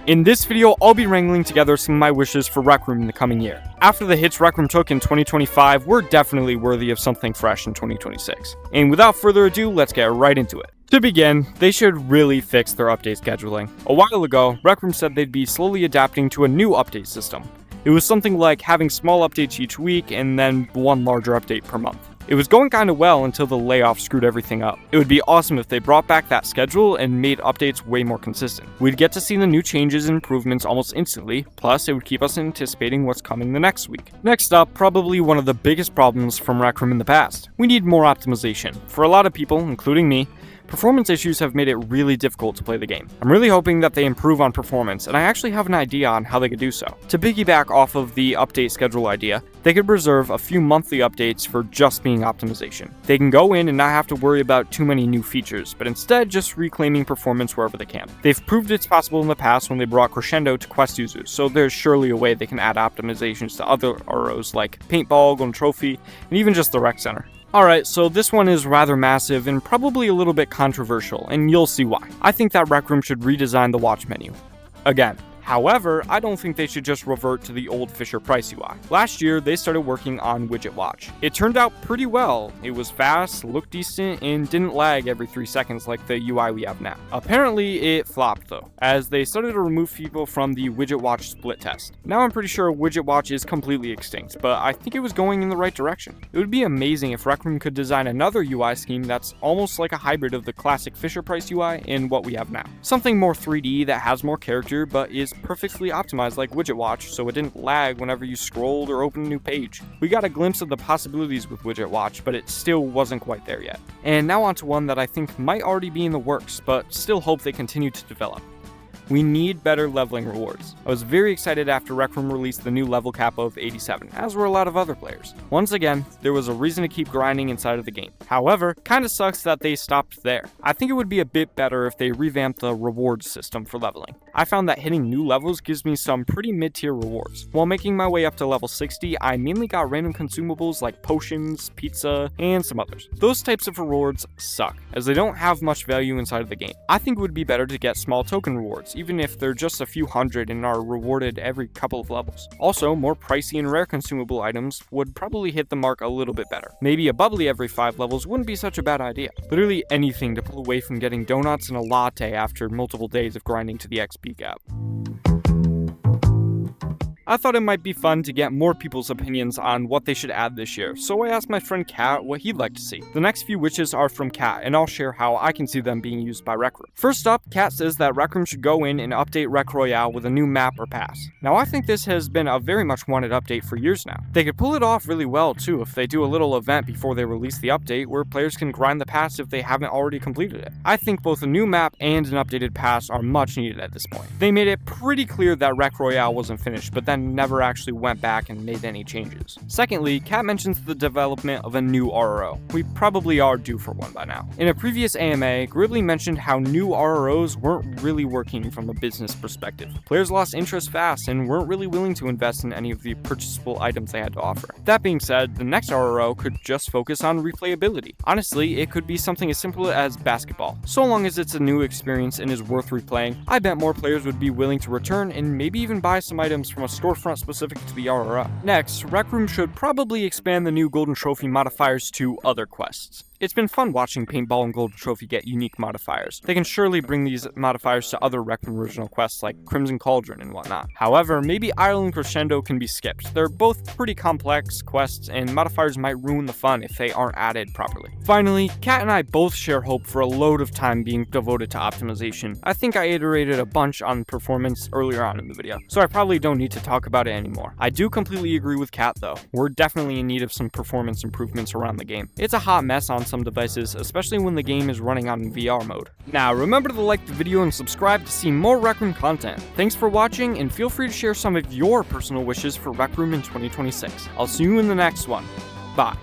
In this video, I'll be wrangling together some of my wishes for Rec Room in the coming year. After the hits Rec Room took in 2025, we're definitely worthy of something fresh in 2026. And without further ado, let's get right into it. To begin, they should really fix their update scheduling. A while ago, Rec Room said they'd be slowly adapting to a new update system. It was something like having small updates each week and then one larger update per month. It was going kinda well until the layoff screwed everything up. It would be awesome if they brought back that schedule and made updates way more consistent. We'd get to see the new changes and improvements almost instantly, plus it would keep us anticipating what's coming the next week. Next up, probably one of the biggest problems from Rec Room in the past. We need more optimization. For a lot of people, including me, performance issues have made it really difficult to play the game. I'm really hoping that they improve on performance, and I actually have an idea on how they could do so. To piggyback off of the update schedule idea, they could reserve a few monthly updates for just being optimization. They can go in and not have to worry about too many new features, but instead just reclaiming performance wherever they can. They've proved it's possible in the past when they brought Crescendo to Quest users, so there's surely a way they can add optimizations to other ROs like Paintball, Golden Trophy, and even just the Rec Center. Alright, so this one is rather massive and probably a little bit controversial, and you'll see why. I think that Rec Room should redesign the watch menu. Again. However, I don't think they should just revert to the old Fisher-Price UI. Last year, they started working on Widget Watch. It turned out pretty well. It was fast, looked decent, and didn't lag every 3 seconds like the UI we have now. Apparently, it flopped though, as they started to remove people from the Widget Watch split test. Now I'm pretty sure Widget Watch is completely extinct, but I think it was going in the right direction. It would be amazing if Rec Room could design another UI scheme that's almost like a hybrid of the classic Fisher-Price UI and what we have now. Something more 3D that has more character, but is perfectly optimized like Widget Watch so it didn't lag whenever you scrolled or opened a new page. We got a glimpse of the possibilities with Widget Watch, but it still wasn't quite there yet. And now onto one that I think might already be in the works, but still hope they continue to develop. We need better leveling rewards. I was very excited after Rec Room released the new level cap of 87, as were a lot of other players. Once again, there was a reason to keep grinding inside of the game. However, kinda sucks that they stopped there. I think it would be a bit better if they revamped the rewards system for leveling. I found that hitting new levels gives me some pretty mid-tier rewards. While making my way up to level 60, I mainly got random consumables like potions, pizza, and some others. Those types of rewards suck, as they don't have much value inside of the game. I think it would be better to get small token rewards, even if they're just a few hundred and are rewarded every couple of levels. Also, more pricey and rare consumable items would probably hit the mark a little bit better. Maybe a bubbly every 5 levels wouldn't be such a bad idea. Literally anything to pull away from getting donuts and a latte after multiple days of grinding to the XP gap. I thought it might be fun to get more people's opinions on what they should add this year, so I asked my friend Kat what he'd like to see. The next few wishes are from Kat, and I'll share how I can see them being used by Rec Room. First up, Kat says that Rec Room should go in and update Rec Royale with a new map or pass. Now I think this has been a very much wanted update for years now. They could pull it off really well too if they do a little event before they release the update where players can grind the pass if they haven't already completed it. I think both a new map and an updated pass are much needed at this point. They made it pretty clear that Rec Royale wasn't finished, but then never actually went back and made any changes. Secondly, Kat mentions the development of a new RRO. We probably are due for one by now. In a previous AMA, Gribbly mentioned how new RROs weren't really working from a business perspective. Players lost interest fast and weren't really willing to invest in any of the purchasable items they had to offer. That being said, the next RRO could just focus on replayability. Honestly, it could be something as simple as basketball. So long as it's a new experience and is worth replaying, I bet more players would be willing to return and maybe even buy some items from a storefront specific to the RRO. Next, Rec Room should probably expand the new Golden Trophy modifiers to other quests. It's been fun watching Paintball and Golden Trophy get unique modifiers. They can surely bring these modifiers to other Rec Room original quests like Crimson Cauldron and whatnot. However, maybe Isle and Crescendo can be skipped. They're both pretty complex quests and modifiers might ruin the fun if they aren't added properly. Finally, Kat and I both share hope for a load of time being devoted to optimization. I think I iterated a bunch on performance earlier on in the video, so I probably don't need to talk about it anymore. I do completely agree with Kat though. We're definitely in need of some performance improvements around the game. It's a hot mess on some devices, especially when the game is running on VR mode. Now, remember to like the video and subscribe to see more Rec Room content. Thanks for watching, and feel free to share some of your personal wishes for Rec Room in 2026. I'll see you in the next one. Bye.